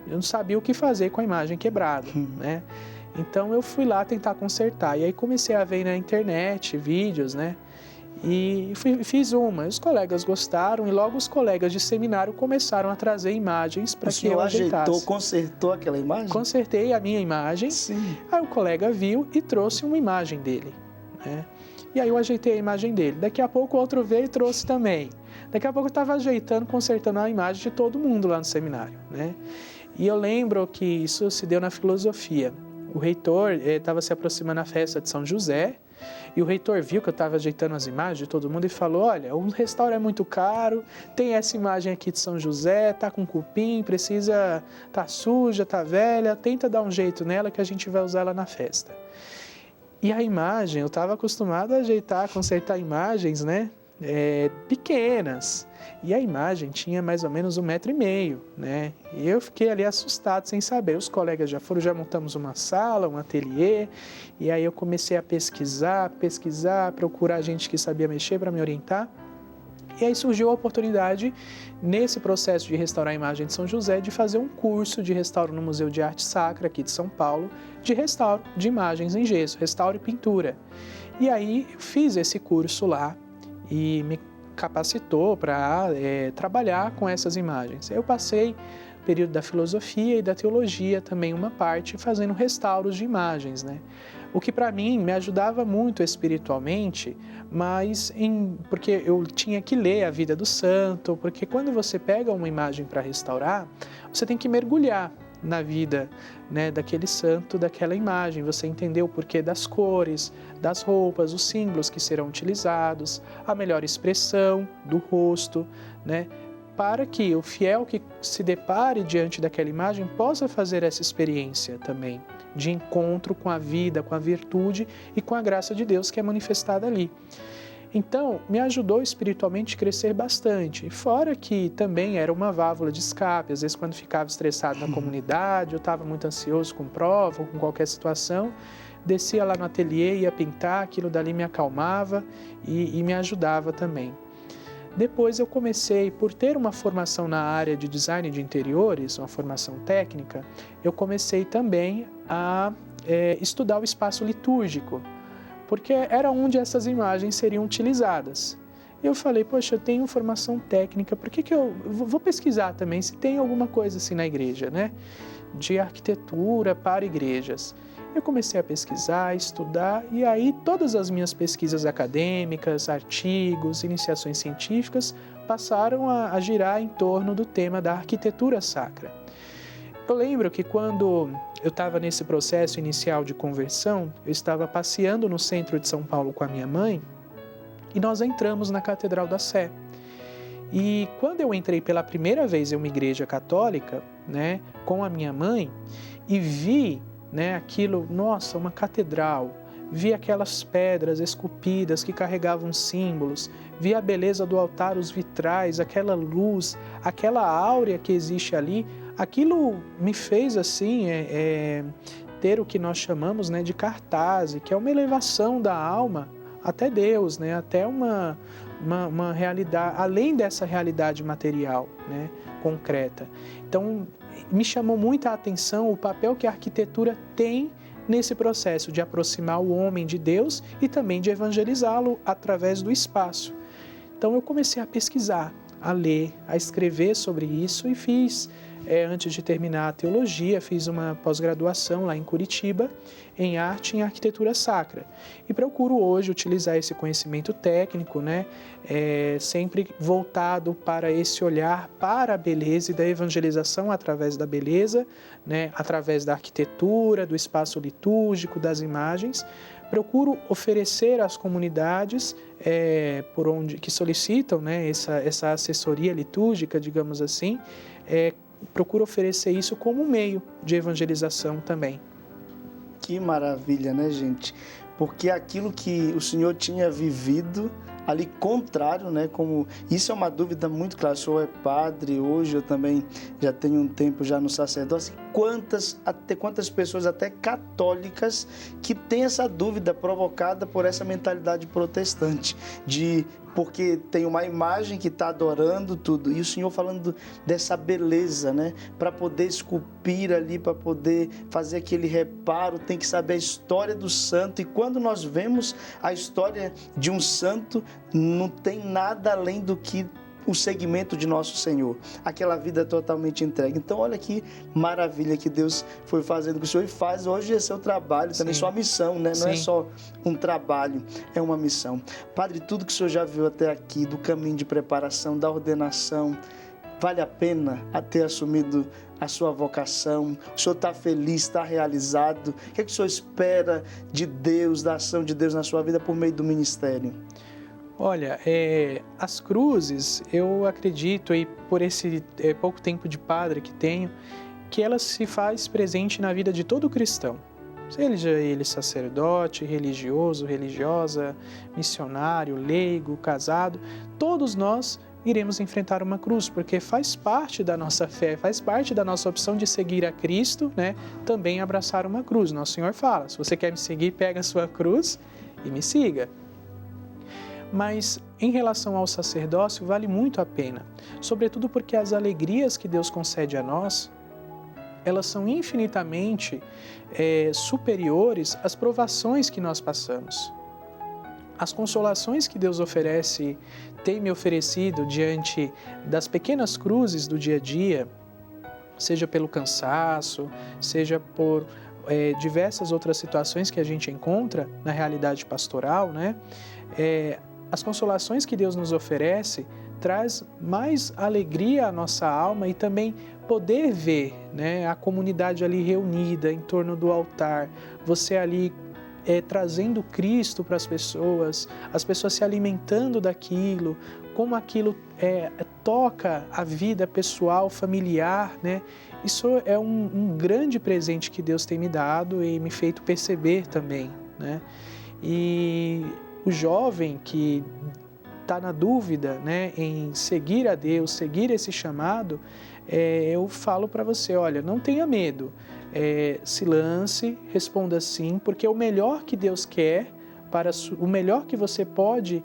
não sabia o que fazer com a imagem quebrada, né? Então eu fui lá tentar consertar. E aí comecei a ver na internet vídeos, né? E fiz uma. Os colegas gostaram e logo os colegas de seminário começaram a trazer imagens para que eu ajeitasse. Consertou aquela imagem? Consertei a minha imagem. Sim. Aí o colega viu e trouxe uma imagem dele, né? E aí eu ajeitei a imagem dele. Daqui a pouco o outro veio e trouxe também. Daqui a pouco eu estava ajeitando, consertando a imagem de todo mundo lá no seminário, né? E eu lembro que isso se deu na filosofia. O reitor estava se aproximando da festa de São José. E o reitor viu que eu estava ajeitando as imagens de todo mundo e falou: olha, o restauro é muito caro, tem essa imagem aqui de São José, tá com cupim, tá suja, tá velha, tenta dar um jeito nela que a gente vai usar ela na festa. E a imagem, eu estava acostumado a ajeitar, consertar imagens, né? Pequenas. E a imagem tinha mais ou menos 1,5 m, né? E eu fiquei ali assustado, sem saber. Os colegas já montamos uma sala, um ateliê, e aí eu comecei a pesquisar, procurar gente que sabia mexer para me orientar. E aí surgiu a oportunidade, nesse processo de restaurar a imagem de São José, de fazer um curso de restauro no Museu de Arte Sacra, aqui de São Paulo, de restauro de imagens em gesso, restauro e pintura. E aí eu fiz esse curso lá e me capacitou para trabalhar com essas imagens. Eu passei o período da filosofia e da teologia também, uma parte, fazendo restauros de imagens, né? O que para mim me ajudava muito espiritualmente, porque eu tinha que ler a vida do santo, porque quando você pega uma imagem para restaurar, você tem que mergulhar na vida, né, daquele santo, daquela imagem, você entender o porquê das cores, das roupas, os símbolos que serão utilizados, a melhor expressão do rosto, né, para que o fiel que se depare diante daquela imagem possa fazer essa experiência também de encontro com a vida, com a virtude e com a graça de Deus que é manifestada ali. Então, me ajudou espiritualmente a crescer bastante. Fora que também era uma válvula de escape. Às vezes, quando ficava estressado na comunidade, eu estava muito ansioso com prova ou com qualquer situação, descia lá no ateliê, ia pintar, aquilo dali me acalmava e me ajudava também. Depois eu comecei, por ter uma formação na área de design de interiores, uma formação técnica, eu comecei também a estudar o espaço litúrgico, porque era onde essas imagens seriam utilizadas. Eu falei, poxa, eu tenho formação técnica, por que eu vou pesquisar também se tem alguma coisa assim na igreja, né? De arquitetura para igrejas. Eu comecei a pesquisar, estudar, e aí todas as minhas pesquisas acadêmicas, artigos, iniciações científicas passaram a girar em torno do tema da arquitetura sacra. Eu lembro que quando eu estava nesse processo inicial de conversão, eu estava passeando no centro de São Paulo com a minha mãe e nós entramos na Catedral da Sé. E quando eu entrei pela primeira vez em uma igreja católica, né, com a minha mãe, e vi, né, aquilo, nossa, uma catedral, vi aquelas pedras esculpidas que carregavam símbolos, vi a beleza do altar, os vitrais, aquela luz, aquela áurea que existe ali, aquilo me fez assim, ter o que nós chamamos, né, de cartaz, que é uma elevação da alma até Deus, né, até uma realidade, além dessa realidade material, né, concreta. Então, me chamou muita atenção o papel que a arquitetura tem nesse processo de aproximar o homem de Deus e também de evangelizá-lo através do espaço. Então eu comecei a pesquisar, a ler, a escrever sobre isso e fiz, antes de terminar a teologia, fiz uma pós-graduação lá em Curitiba, em arte e em arquitetura sacra. E procuro hoje utilizar esse conhecimento técnico, né, sempre voltado para esse olhar para a beleza e da evangelização através da beleza, né, através da arquitetura, do espaço litúrgico, das imagens. Procuro oferecer às comunidades que solicitam, né, essa assessoria litúrgica, digamos assim, procuro oferecer isso como meio de evangelização também. Que maravilha, né, gente? Porque aquilo que o Senhor tinha vivido ali contrário, né? Como isso é uma dúvida muito clara. O senhor é padre hoje, eu também já tenho um tempo já no sacerdócio. Quantas pessoas até católicas que têm essa dúvida provocada por essa mentalidade protestante porque tem uma imagem que está adorando tudo, e o Senhor falando dessa beleza, né? Para poder esculpir ali, para poder fazer aquele reparo, tem que saber a história do santo, e quando nós vemos a história de um santo, não tem nada além do que o segmento de nosso Senhor, aquela vida totalmente entregue. Então olha que maravilha que Deus foi fazendo com o Senhor e faz hoje é seu trabalho, também sua missão, né? Não é só um trabalho, é uma missão. Padre, tudo que o Senhor já viu até aqui, do caminho de preparação, da ordenação, vale a pena ter assumido a sua vocação? O Senhor está feliz, está realizado? O que é que o Senhor espera de Deus, da ação de Deus na sua vida por meio do ministério? Olha, as cruzes, eu acredito, e por esse pouco tempo de padre que tenho, que ela se faz presente na vida de todo cristão. Seja ele sacerdote, religioso, religiosa, missionário, leigo, casado, todos nós iremos enfrentar uma cruz, porque faz parte da nossa fé, faz parte da nossa opção de seguir a Cristo, né? Também abraçar uma cruz. Nosso Senhor fala, se você quer me seguir, pega a sua cruz e me siga. Mas em relação ao sacerdócio, vale muito a pena, sobretudo porque as alegrias que Deus concede a nós, elas são infinitamente superiores às provações que nós passamos. As consolações que Deus oferece, tem me oferecido diante das pequenas cruzes do dia a dia, seja pelo cansaço, seja por diversas outras situações que a gente encontra na realidade pastoral, né? As consolações que Deus nos oferece traz mais alegria à nossa alma e também poder ver, né, a comunidade ali reunida em torno do altar, você ali trazendo Cristo para as pessoas se alimentando daquilo, como aquilo toca a vida pessoal, familiar, né? Isso é um grande presente que Deus tem me dado e me feito perceber também, né? E o jovem que está na dúvida, né, em seguir a Deus, seguir esse chamado, eu falo para você, olha, não tenha medo, se lance, responda sim, porque o melhor que Deus quer, o melhor que você pode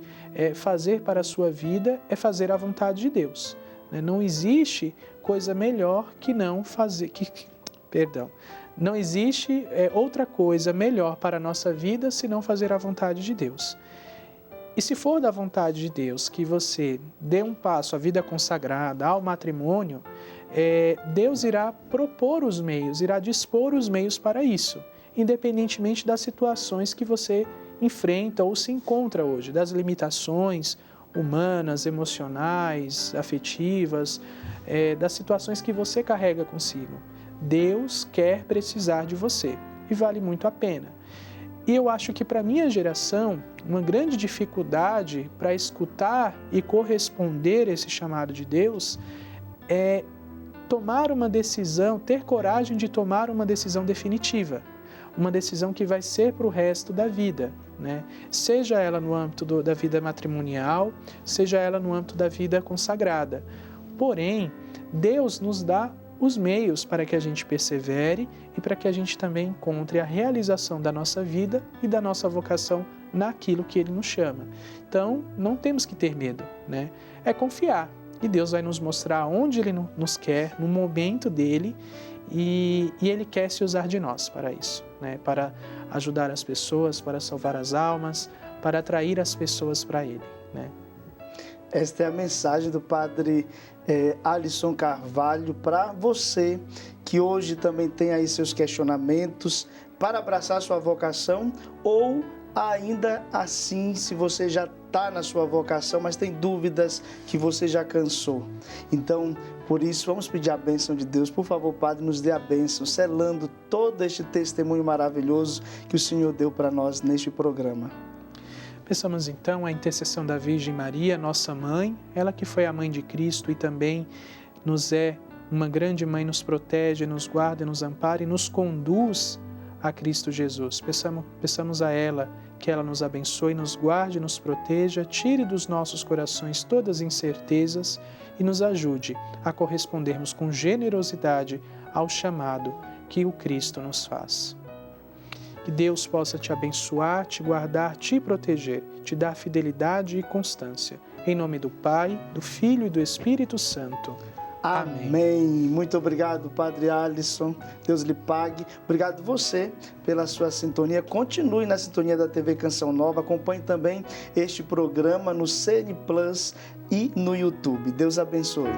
fazer para a sua vida é fazer a vontade de Deus. Não existe coisa melhor que não fazer, Não existe outra coisa melhor para a nossa vida senão fazer a vontade de Deus. E se for da vontade de Deus que você dê um passo à vida consagrada, ao matrimônio, Deus irá propor os meios, irá dispor os meios para isso, independentemente das situações que você enfrenta ou se encontra hoje, das limitações humanas, emocionais, afetivas, das situações que você carrega consigo. Deus quer precisar de você e vale muito a pena. E eu acho que para a minha geração, uma grande dificuldade para escutar e corresponder a esse chamado de Deus é tomar uma decisão, ter coragem de tomar uma decisão definitiva, uma decisão que vai ser para o resto da vida, né? Seja ela no âmbito da vida matrimonial, seja ela no âmbito da vida consagrada. Porém, Deus nos dá os meios para que a gente persevere e para que a gente também encontre a realização da nossa vida e da nossa vocação naquilo que Ele nos chama. Então, não temos que ter medo, né? É confiar. E Deus vai nos mostrar onde Ele nos quer, no momento dEle, e Ele quer se usar de nós para isso, né? Para ajudar as pessoas, para salvar as almas, para atrair as pessoas para Ele, né? Esta é a mensagem do Padre Alisson Carvalho para você que hoje também tem aí seus questionamentos para abraçar sua vocação, ou ainda assim, se você já está na sua vocação, mas tem dúvidas que você já cansou. Então, por isso, vamos pedir a bênção de Deus. Por favor, Padre, nos dê a bênção, selando todo este testemunho maravilhoso que o Senhor deu para nós neste programa. Peçamos então a intercessão da Virgem Maria, nossa mãe, ela que foi a mãe de Cristo e também nos é uma grande mãe, nos protege, nos guarda, nos ampara e nos conduz a Cristo Jesus. Peçamos a ela que ela nos abençoe, nos guarde, nos proteja, tire dos nossos corações todas as incertezas e nos ajude a correspondermos com generosidade ao chamado que o Cristo nos faz. Que Deus possa te abençoar, te guardar, te proteger, te dar fidelidade e constância. Em nome do Pai, do Filho e do Espírito Santo. Amém. Muito obrigado, Padre Alisson. Deus lhe pague. Obrigado você pela sua sintonia. Continue na sintonia da TV Canção Nova. Acompanhe também este programa no CN Plus e no YouTube. Deus abençoe.